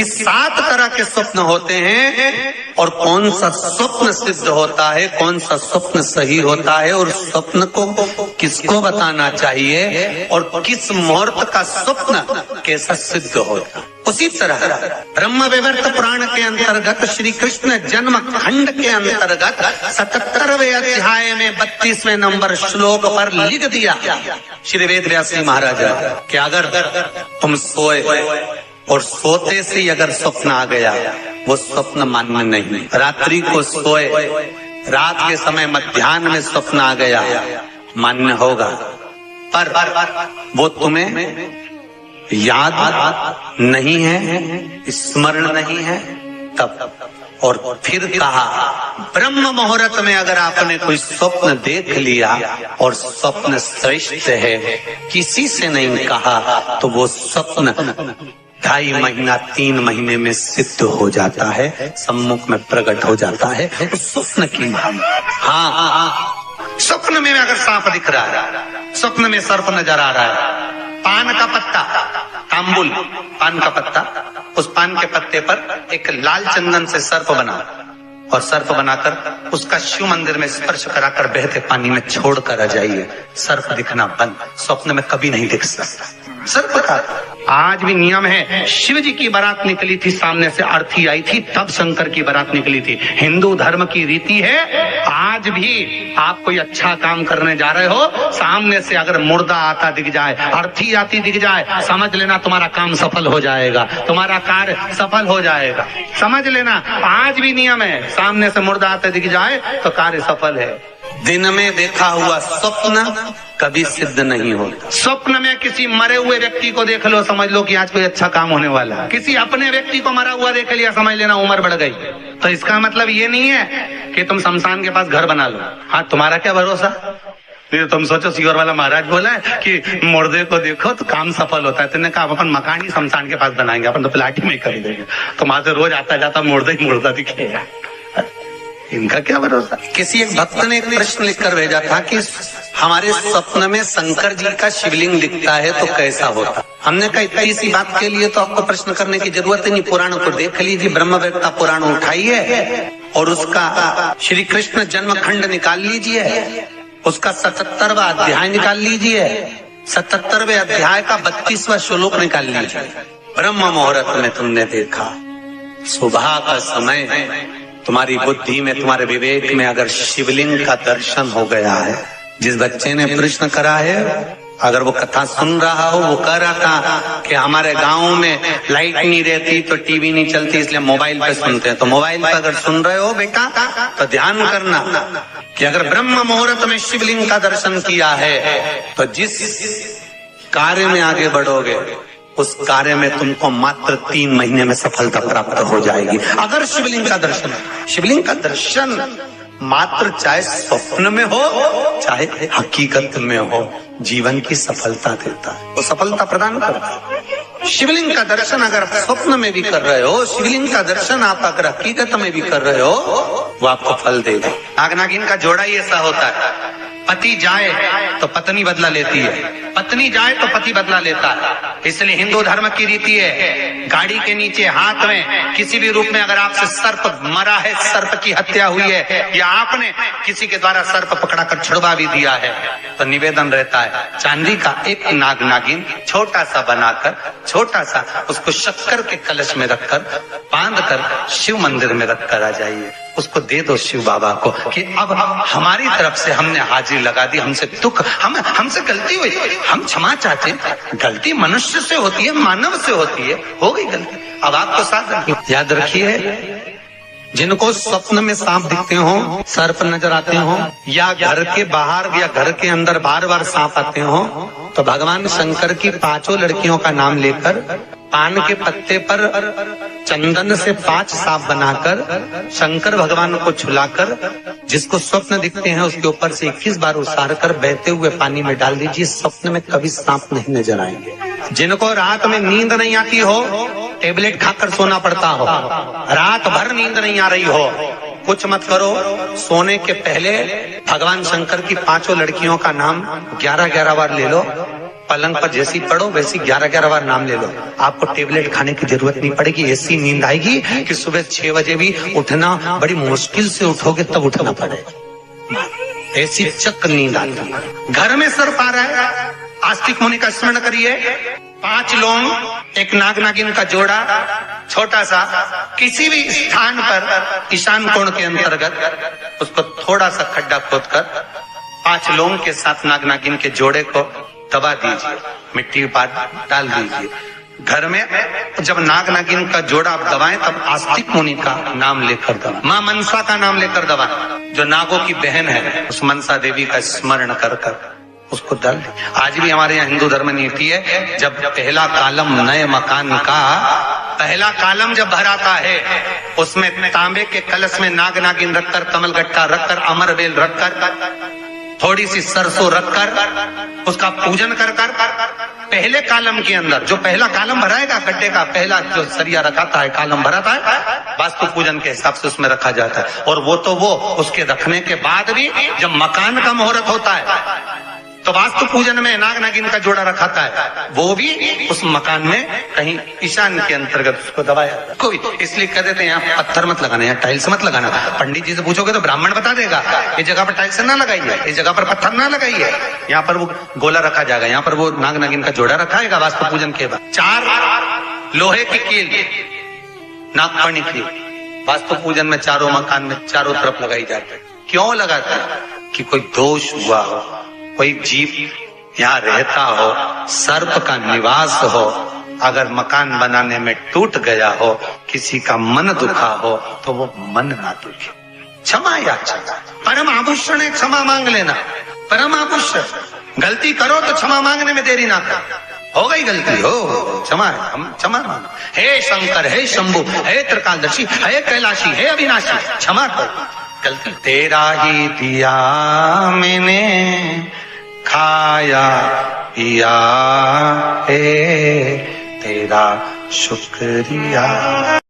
कि 7 तरह के स्वप्न होते हैं और कौन सा स्वप्न सिद्ध होता है, कौन सा स्वप्न सही होता है और स्वप्न को किसको बताना चाहिए और किस मुहूर्त का स्वप्न कैसा सिद्ध होता है। उसी तरह ब्रह्म वैवर्त पुराण के अंतर्गत श्री कृष्ण जन्म खंड के अंतर्गत 77वें अध्याय में 32वें नंबर श्लोक पर लिख दिया श्री वेद व्यास जी महाराज कि अगर तुम सोए और सोते से अगर स्वप्न आ गया वो स्वप्न मान्य नहीं। रात्रि को सोए, रात के समय मध्याह्न में स्वप्न आ गया मान्य होगा, पर वो तुम्हें याद नहीं है, स्मरण नहीं है तब। और फिर कहा ब्रह्म मुहूर्त में अगर आपने कोई स्वप्न देख लिया और स्वप्न श्रेष्ठ है, किसी से नहीं कहा, तो वो स्वप्न 2.5 महीना 3 महीने में सिद्ध हो जाता है, सम्मुख में प्रकट हो जाता है। उस स्वप्न की हाँ, स्वप्न में अगर सांप दिख रहा है, स्वप्न में सर्प नजर आ रहा है, पान का पत्ता, तांबुल पान का पत्ता, उस पान के पत्ते पर एक लाल चंदन से सर्प बना और सर्प बनाकर उसका शिव मंदिर में स्पर्श कराकर बहते पानी में छोड़कर आ जाइए, सर्प दिखना बंद। स्वप्न में कभी नहीं दिख सकता सर्प का। आज भी नियम है, शिव जी की बारात निकली थी, सामने से अर्थी आई थी, तब शंकर की बारात निकली थी। हिंदू धर्म की रीति है, आज भी आप कोई अच्छा काम करने जा रहे हो, सामने से अगर मुर्दा आता दिख जाए, अर्थी आती दिख जाए, समझ लेना तुम्हारा काम सफल हो जाएगा, तुम्हारा कार्य सफल हो जाएगा, समझ लेना। आज भी नियम है, सामने से मुर्दा आते दिख जाए तो कार्य सफल है। दिन में देखा हुआ स्वप्न कभी सिद्ध नहीं होता। स्वप्न में किसी मरे हुए व्यक्ति को देख लो, समझ लो कि आज कोई अच्छा काम होने वाला है। किसी अपने व्यक्ति को मरा हुआ देख लिया, समझ लेना उम्र बढ़ गई। तो इसका मतलब ये नहीं है कि तुम शमशान के पास घर बना लो। हाँ, तुम्हारा क्या भरोसा, तो तुम सोचो सीवर वाला महाराज बोला है कि मुर्दे को देखो तो काम सफल होता है, तुमने कहा अपन मकान ही शमशान के पास बनाएंगे, अपन तो प्लाट ही में कर देंगे, तो वहां से रोज आता जाता मुर्दा ही मुर्दा दिखेगा। इनका क्या भरोसा। किसी एक भक्त ने एक प्रश्न लिखकर भेजा था कि हमारे स्वप्न में शंकर जी का शिवलिंग दिखता है तो कैसा होता। हमने कहा इतनी सी बात के लिए तो आपको प्रश्न करने की जरूरत ही नहीं, पुराण को देख लीजिए, ब्रह्मवेत्ता पुराण उठाइए और उसका श्री कृष्ण जन्म खंड निकाल लीजिए, उसका 77वां अध्याय निकाल लीजिए, 77वें अध्याय का 32वां श्लोक निकाल लीजिए। ब्रह्म मुहूर्त में तुमने देखा, सुबह का समय है, तुम्हारी बुद्धि में, तुम्हारे विवेक में अगर शिवलिंग का दर्शन हो गया है। जिस बच्चे ने प्रश्न करा है, अगर वो कथा सुन रहा हो, वो कह रहा था कि हमारे गांव में लाइट नहीं रहती तो टीवी नहीं चलती, इसलिए मोबाइल पे सुनते हैं। तो मोबाइल पे अगर सुन रहे हो बेटा तो ध्यान करना कि अगर ब्रह्म मुहूर्त में शिवलिंग का दर्शन किया है तो जिस कार्य में आगे बढ़ोगे उस कार्य में तुमको मात्र 3 महीने में सफलता प्राप्त हो जाएगी। अगर शिवलिंग का दर्शन मात्र चाहे स्वप्न में हो चाहे हकीकत में हो, जीवन की सफलता देता है, वो सफलता प्रदान करता है। शिवलिंग का दर्शन अगर आप स्वप्न में भी कर रहे हो, शिवलिंग का दर्शन आप अगर हकीकत में भी कर रहे हो, वो आपको फल देगा। नाग नागिन का जोड़ा ही ऐसा होता है, पति जाए तो पत्नी बदला लेती है, पत्नी जाए तो पति बदला लेता है। इसलिए हिंदू धर्म की रीति है, गाड़ी के नीचे हाथ में किसी भी रूप में अगर आपसे सर्प मरा है, सर्प की हत्या हुई है, या आपने किसी के द्वारा सर्प पकड़ा कर छुड़वा भी दिया है, तो निवेदन रहता है चांदी का एक नाग नागिन छोटा सा बनाकर, छोटा सा उसको शक्कर के कलश में रखकर बांध कर शिव मंदिर में रखकर आ जाइए, उसको दे दो शिव बाबा को कि अब हमारी तरफ से हमने हाजिरी लगा दी, हमसे दुख, हमसे गलती हुई, हम क्षमा चाहते हैं। गलती मनुष्य से होती है, मानव से होती है, हो गई गलती, अब आपको साथ याद रखिए। जिनको स्वप्न में सांप दिखते हो, सर्प नजर आते हो, या घर के बाहर या घर के अंदर बार बार सांप आते हो, तो भगवान शंकर की 5 लड़कियों का नाम लेकर पान के पत्ते पर चंदन से 5 सांप बनाकर शंकर भगवान को छुलाकर, जिसको स्वप्न दिखते हैं उसके ऊपर से 21 बार उसार कर बहते हुए पानी में डाल दीजिए, स्वप्न में कभी सांप नहीं नजर आएंगे। जिनको रात में नींद नहीं आती हो, टेबलेट खाकर सोना पड़ता हो, रात भर नींद नहीं आ रही हो, कुछ मत करो, सोने के पहले भगवान शंकर की 5 लड़कियों का नाम 11-11 बार ले लो, पलंग पर जैसी पड़ो वैसी 11-11 बार नाम ले लो, आपको टेबलेट खाने की जरूरत नहीं पड़ेगी। ऐसी नींद आएगी कि सुबह 6 बजे भी उठना बड़ी मुश्किल से उठोगे तब उठना पड़ेगा, ऐसी चक नींद आती है। घर में सर पा रहा है, आस्तिक मुनि का स्मरण करिए। 5 लौंग, एक नाग नागिन का जोड़ा, छोटा सा, किसी भी स्थान पर ईशान कोण के अंतर्गत उसको थोड़ा सा खड्डा खोदकर 5 लौंग के साथ नाग नागिन के जोड़े को दबा दीजिए, मिट्टी पर डाल दीजिए। घर में जब नाग नागिन का जोड़ा आप दबाएं तब आस्तिक मुनि का नाम लेकर दबाएं, मां मनसा का नाम लेकर दबाएं, जो नागों की बहन है, उस मनसा देवी का स्मरण कर उसको डाल दी। आज भी हमारे यहाँ हिंदू धर्म नीति है, जब पहला कालम नए मकान का पहला कालम जब भराता है, उसमें तांबे के कलश में नाग नागिन रखकर, कमल गट्टा रखकर, अमर बेल रखकर, थोड़ी सी सरसों रखकर उसका पूजन कर पहले कालम के अंदर जो पहला कालम भराएगा, गड्ढे का पहला जो सरिया रखाता है, कालम भराता है, वास्तु पूजन के हिसाब से उसमें रखा जाता है। और वो तो वो उसके रखने के बाद भी जब मकान का मुहूर्त होता है तो वास्तु पूजन में नाग नागिन का जोड़ा रखाता है, वो भी उस मकान में कहीं ईशान के अंतर्गत उसको दबाया कोई। इसलिए कह देते हैं यहाँ पत्थर मत लगाना, यहाँ टाइल्स मत लगाना। पंडित जी से पूछोगे तो ब्राह्मण बता देगा, इस जगह पर टाइल्स ना लगाइए, इस जगह पर पत्थर ना लगाइए, यहाँ पर वो गोला रखा जाएगा, यहाँ पर वो नाग नागिन का जोड़ा रखाएगा वास्तु पूजन के बाद। 4 लोहे की कील नागफणी की वास्तु पूजन में चारों मकान में चारों तरफ लगाई जाती है। क्यों लगाते हैं? कि कोई दोष हुआ हो, कोई जीव यहाँ रहता हो, सर्प का निवास हो, अगर मकान बनाने में टूट गया हो, किसी का मन दुखा हो तो वो मन ना दुखे। क्षमा याचना, परम आभूषण है, क्षमा मांग लेना, परम आभूषण। गलती करो तो क्षमा मांगने में देरी ना कर, हो गई गलती हो, क्षमा है, हम क्षमा मांगो। हे शंकर, हे शंभु, हे त्रिकालदर्शी, हे कैलाशी, हे अविनाशी, क्षमा करो गलती। तेरा ही दिया मैंने खाया पिया है, तेरा शुक्रिया।